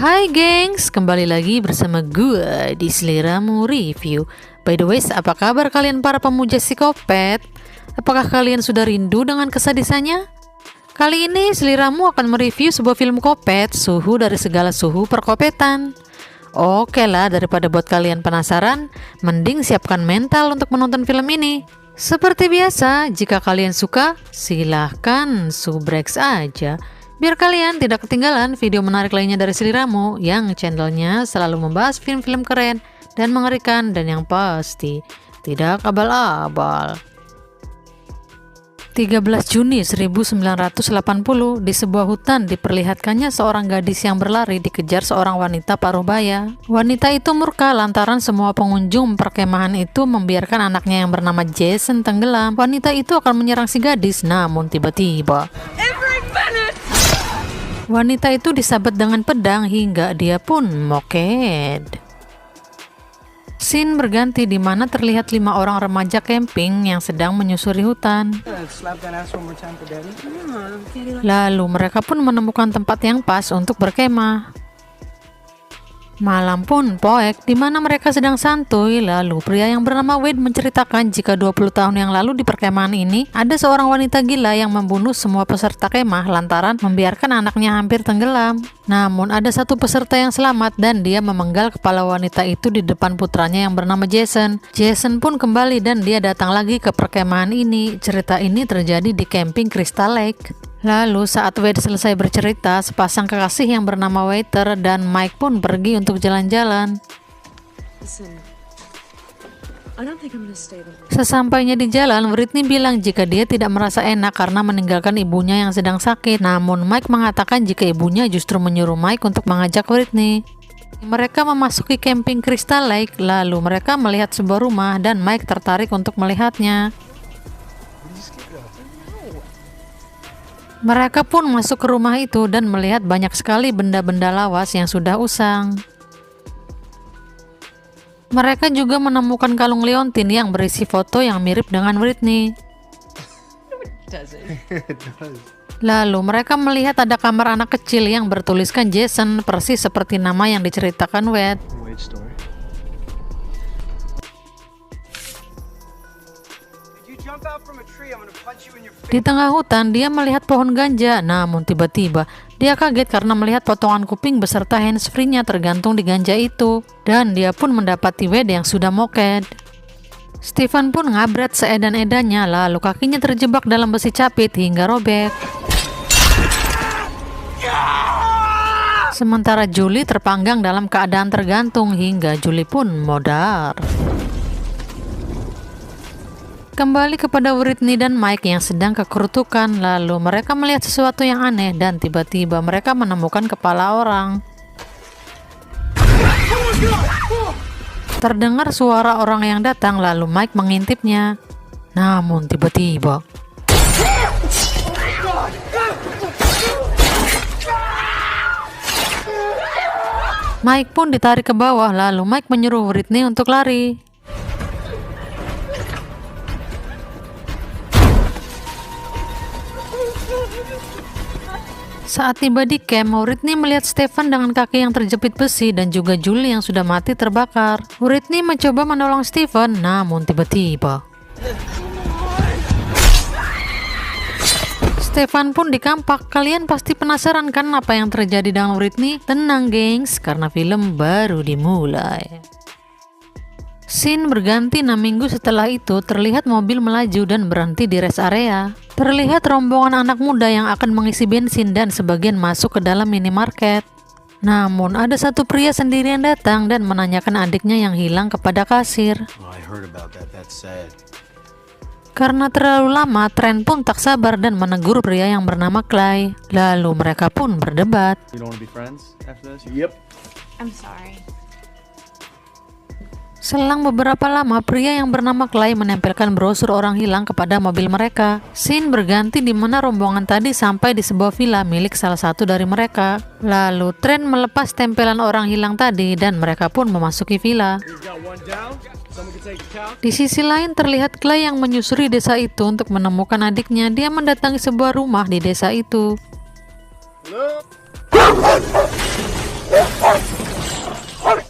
Hai gengs, kembali lagi bersama gue di Seliramu Review. By the way, apa kabar kalian para pemuja psikopat? Apakah kalian sudah rindu dengan kesadisannya? Kali ini Seliramu akan mereview sebuah film kopet, suhu dari segala suhu perkopetan. Oke lah, daripada buat kalian penasaran, mending siapkan mental untuk menonton film ini. Seperti biasa, jika kalian suka, silahkan subreks aja. Biar kalian tidak ketinggalan video menarik lainnya dari Seliramu yang channelnya selalu membahas film-film keren dan mengerikan dan yang pasti tidak abal-abal. 13 Juni 1980 di sebuah hutan diperlihatkannya seorang gadis yang berlari dikejar seorang wanita paruh baya. Wanita itu murka lantaran semua pengunjung perkemahan itu membiarkan anaknya yang bernama Jason tenggelam. Wanita itu akan menyerang si gadis, namun tiba-tiba wanita itu disabet dengan pedang hingga dia pun moked. Scene berganti di mana terlihat 5 orang remaja camping yang sedang menyusuri hutan. Lalu mereka pun menemukan tempat yang pas untuk berkemah. Malam pun poek di mana mereka sedang santuy. Lalu pria yang bernama Wade menceritakan jika 20 tahun yang lalu di perkemahan ini ada seorang wanita gila yang membunuh semua peserta kemah lantaran membiarkan anaknya hampir tenggelam. Namun ada satu peserta yang selamat dan dia memenggal kepala wanita itu di depan putranya yang bernama Jason. Jason pun kembali dan dia datang lagi ke perkemahan ini. Cerita ini terjadi di camping Crystal Lake. Lalu saat Wade selesai bercerita, sepasang kekasih yang bernama Waiter dan Mike pun pergi untuk jalan-jalan. Sesampainya di jalan, Whitney bilang jika dia tidak merasa enak karena meninggalkan ibunya yang sedang sakit. Namun Mike mengatakan jika ibunya justru menyuruh Mike untuk mengajak Whitney. Mereka memasuki camping Crystal Lake, lalu mereka melihat sebuah rumah dan Mike tertarik untuk melihatnya. Mereka pun masuk ke rumah itu dan melihat banyak sekali benda-benda lawas yang sudah usang. Mereka juga menemukan kalung liontin yang berisi foto yang mirip dengan Whitney. Lalu mereka melihat ada kamar anak kecil yang bertuliskan Jason, persis seperti nama yang diceritakan Wade. Di tengah hutan, dia melihat pohon ganja, namun tiba-tiba dia kaget karena melihat potongan kuping beserta handsfree-nya tergantung di ganja itu. Dan dia pun mendapati Wade yang sudah moked. Stephen pun ngabret seedan-edannya, lalu kakinya terjebak dalam besi capit hingga robek. Sementara Julie terpanggang dalam keadaan tergantung hingga Julie pun modar. Kembali kepada Whitney dan Mike yang sedang kekerutukan, lalu mereka melihat sesuatu yang aneh dan tiba-tiba mereka menemukan kepala orang. Terdengar suara orang yang datang, lalu Mike mengintipnya. Namun tiba-tiba Mike pun ditarik ke bawah, lalu Mike menyuruh Whitney untuk lari. Saat tiba di camp, Whitney melihat Stephen dengan kaki yang terjepit besi dan juga Julie yang sudah mati terbakar. Whitney mencoba menolong Stephen, namun tiba-tiba Stephen pun dikampak. Kalian pasti penasaran kan apa yang terjadi dengan Whitney? Tenang gengs, karena film baru dimulai. Scene berganti 6 minggu setelah itu, terlihat mobil melaju dan berhenti di rest area. Terlihat rombongan anak muda yang akan mengisi bensin dan sebagian masuk ke dalam minimarket. Namun ada satu pria sendirian datang dan menanyakan adiknya yang hilang kepada kasir. Karena terlalu lama, Trent pun tak sabar dan menegur pria yang bernama Clay. Lalu mereka pun berdebat. Selang beberapa lama, pria yang bernama Clay menempelkan brosur orang hilang kepada mobil mereka. Scene berganti di mana rombongan tadi sampai di sebuah villa milik salah satu dari mereka. Lalu Trent melepas tempelan orang hilang tadi dan mereka pun memasuki villa. Di sisi lain terlihat Clay yang menyusuri desa itu untuk menemukan adiknya. Dia mendatangi sebuah rumah di desa itu.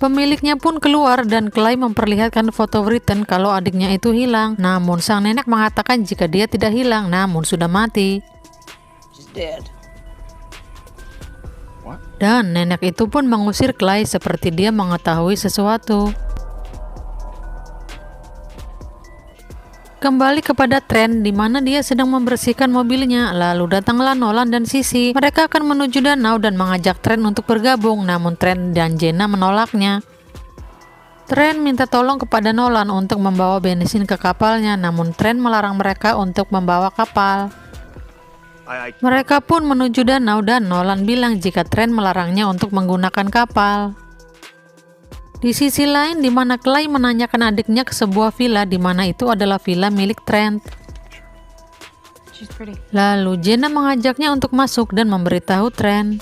Pemiliknya pun keluar dan Clay memperlihatkan foto Britton kalau adiknya itu hilang. Namun sang nenek mengatakan jika dia tidak hilang, namun sudah mati. Dan nenek itu pun mengusir Clay seperti dia mengetahui sesuatu. Kembali kepada Trent di mana dia sedang membersihkan mobilnya, lalu datanglah Nolan dan Sissy. Mereka akan menuju danau dan mengajak Trent untuk bergabung, namun Trent dan Jenna menolaknya. Trent minta tolong kepada Nolan untuk membawa bensin ke kapalnya, namun Trent melarang mereka untuk membawa kapal. Mereka pun menuju danau dan Nolan bilang jika Trent melarangnya untuk menggunakan kapal. Di sisi lain, di mana Clay menanyakan adiknya ke sebuah villa di mana itu adalah villa milik Trent. Lalu Jenna mengajaknya untuk masuk dan memberitahu Trent.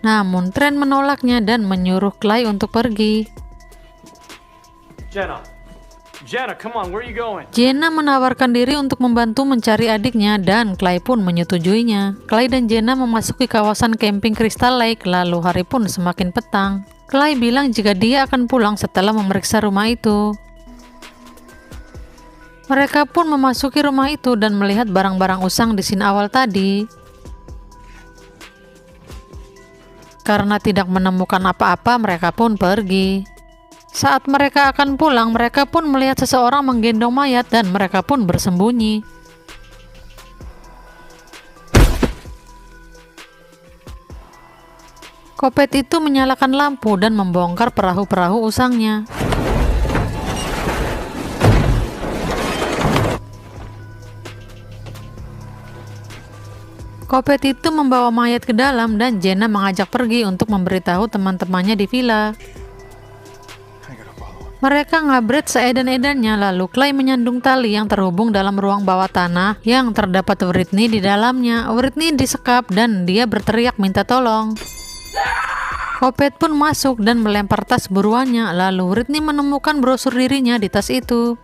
Namun Trent menolaknya dan menyuruh Clay untuk pergi. Jenna, come on, where are you going? Jenna menawarkan diri untuk membantu mencari adiknya dan Clay pun menyetujuinya. Clay dan Jenna memasuki kawasan camping Crystal Lake, lalu hari pun semakin petang. Clay bilang jika dia akan pulang setelah memeriksa rumah itu. Mereka pun memasuki rumah itu dan melihat barang-barang usang di scene awal tadi. Karena tidak menemukan apa-apa, mereka pun pergi. Saat mereka akan pulang, mereka pun melihat seseorang menggendong mayat dan mereka pun bersembunyi. Kopet itu menyalakan lampu dan membongkar perahu-perahu usangnya. Kopet itu membawa mayat ke dalam dan Jenna mengajak pergi untuk memberitahu teman-temannya di villa. Mereka ngabret seedan-edannya, lalu Clay menyandung tali yang terhubung dalam ruang bawah tanah yang terdapat Whitney di dalamnya. Whitney disekap dan dia berteriak minta tolong. Kopet pun masuk dan melempar tas buruannya, lalu Whitney menemukan brosur dirinya di tas itu.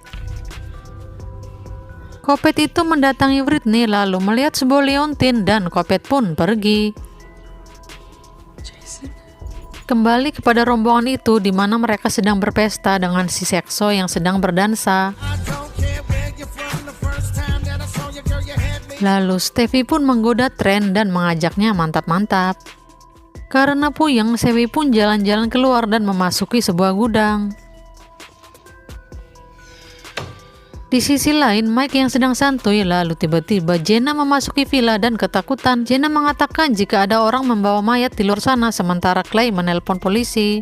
Kopet itu mendatangi Whitney lalu melihat sebuah liontin dan Kopet pun pergi. Kembali kepada rombongan itu di mana mereka sedang berpesta dengan si Sekso yang sedang berdansa. Lalu Stevie pun menggoda Trent dan mengajaknya mantap-mantap. Karena puyeng, Sewi pun jalan-jalan keluar dan memasuki sebuah gudang. Di sisi lain, Mike yang sedang santuy, lalu tiba-tiba Jenna memasuki villa dan ketakutan. Jenna mengatakan jika ada orang membawa mayat di luar sana, sementara Clay menelpon polisi.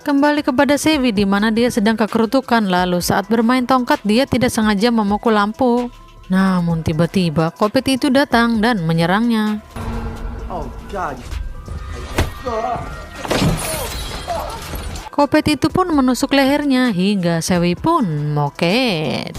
Kembali kepada Sewi di mana dia sedang kekerutukan, lalu saat bermain tongkat dia tidak sengaja memukul lampu. Namun tiba-tiba Kopet itu datang dan menyerangnya. Kopet itu pun menusuk lehernya hingga Sewi pun moket.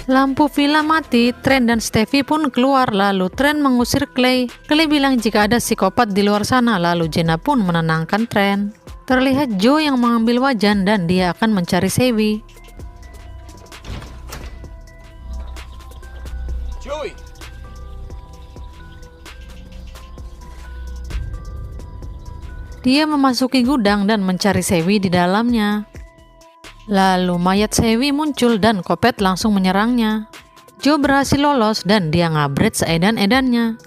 Lampu villa mati, Trent dan Stevie pun keluar, lalu Trent mengusir Clay. Clay bilang jika ada psikopat di luar sana, lalu Jenna pun menenangkan Trent. Terlihat Joe yang mengambil wajan dan dia akan mencari Sewi. Joey! Dia memasuki gudang dan mencari Sewi di dalamnya. Lalu mayat Sewi muncul dan Kopet langsung menyerangnya. Joe berhasil lolos dan dia ngabret seedan-edannya.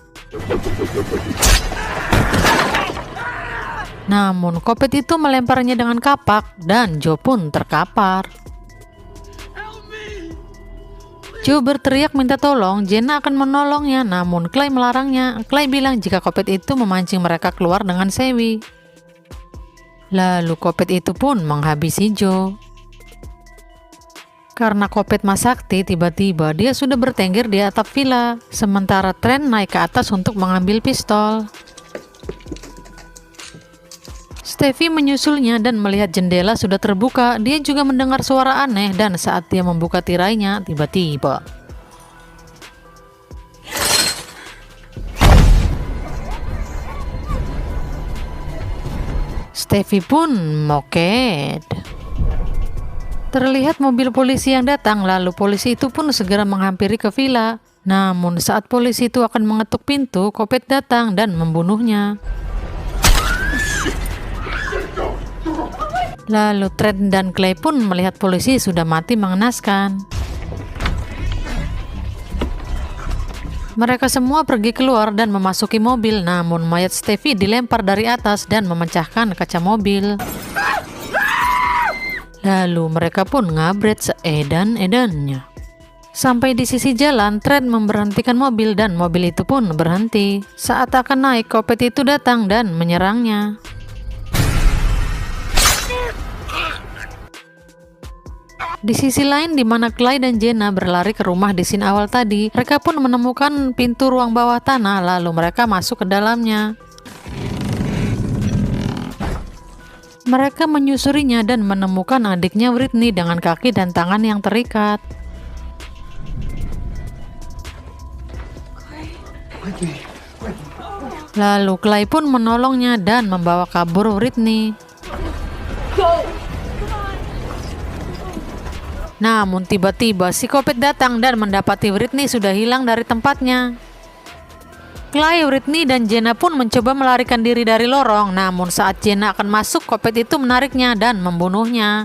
Namun Kopet itu melemparnya dengan kapak dan Joe pun terkapar. Joe berteriak minta tolong, Jenna akan menolongnya, namun Clay melarangnya. Clay bilang jika Kopet itu memancing mereka keluar dengan Sewi. Lalu Kopet itu pun menghabisi Joe. Karena Kopet masakti, tiba-tiba dia sudah bertengger di atap villa, sementara Trent naik ke atas untuk mengambil pistol. Stevie menyusulnya dan melihat jendela sudah terbuka. Dia juga mendengar suara aneh dan saat dia membuka tirainya, tiba-tiba Stevie pun moket. Terlihat mobil polisi yang datang, lalu polisi itu pun segera menghampiri ke villa. Namun saat polisi itu akan mengetuk pintu, Kopet datang dan membunuhnya. Lalu Trent dan Clay pun melihat polisi sudah mati mengenaskan. Mereka semua pergi keluar dan memasuki mobil, namun mayat Stevie dilempar dari atas dan memecahkan kaca mobil. Lalu mereka pun ngabret seedan-edannya. Sampai di sisi jalan, Trent memberhentikan mobil dan mobil itu pun berhenti. Saat akan naik, Kopet itu datang dan menyerangnya. Di sisi lain, di mana Clay dan Jenna berlari ke rumah di scene awal tadi, mereka pun menemukan pintu ruang bawah tanah, lalu mereka masuk ke dalamnya. Mereka menyusurinya dan menemukan adiknya Whitney dengan kaki dan tangan yang terikat. Lalu Clay pun menolongnya dan membawa kabur Whitney. Namun tiba-tiba si Kopet datang dan mendapati Whitney sudah hilang dari tempatnya. Clay, Whitney, dan Jenna pun mencoba melarikan diri dari lorong, namun saat Jenna akan masuk, Kopet itu menariknya dan membunuhnya.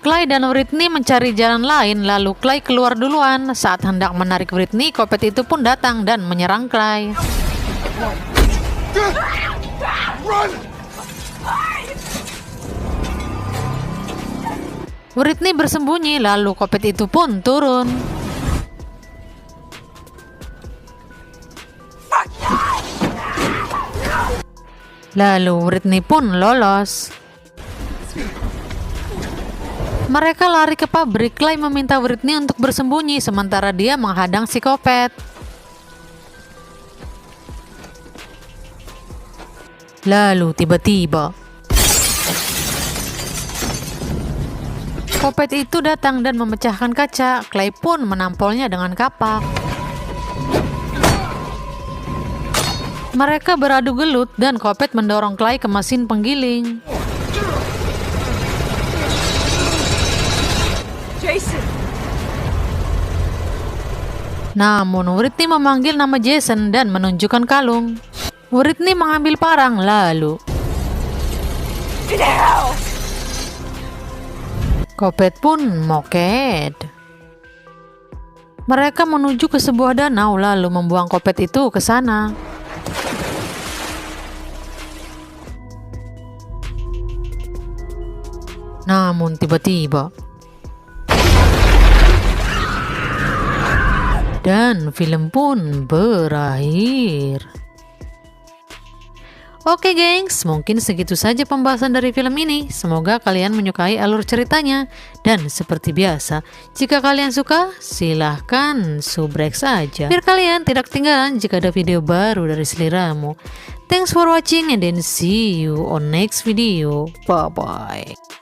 Clay dan Whitney mencari jalan lain, lalu Clay keluar duluan. Saat hendak menarik Whitney, Kopet itu pun datang dan menyerang Clay. Whitney bersembunyi, lalu Kopet itu pun turun. Lalu Whitney pun lolos. Mereka lari ke pabrik. Clay meminta Whitney untuk bersembunyi, sementara dia menghadang si Kopet. Lalu tiba-tiba Kopet itu datang dan memecahkan kaca. Clay pun menampolnya dengan kapak. Mereka beradu gelut dan Kopet mendorong Clay ke mesin penggiling. Jason. Namun Whitney memanggil nama Jason dan menunjukkan kalung. Whitney mengambil parang, lalu Kopet pun moket. Mereka menuju ke sebuah danau lalu membuang Kopet itu ke sana. Namun tiba-tiba dan film pun berakhir. Oke gengs, mungkin segitu saja pembahasan dari film ini. Semoga kalian menyukai alur ceritanya. Dan seperti biasa, jika kalian suka, silahkan subrek saja, biar kalian tidak ketinggalan jika ada video baru dari seliramu. Thanks for watching and then see you on next video. Bye bye.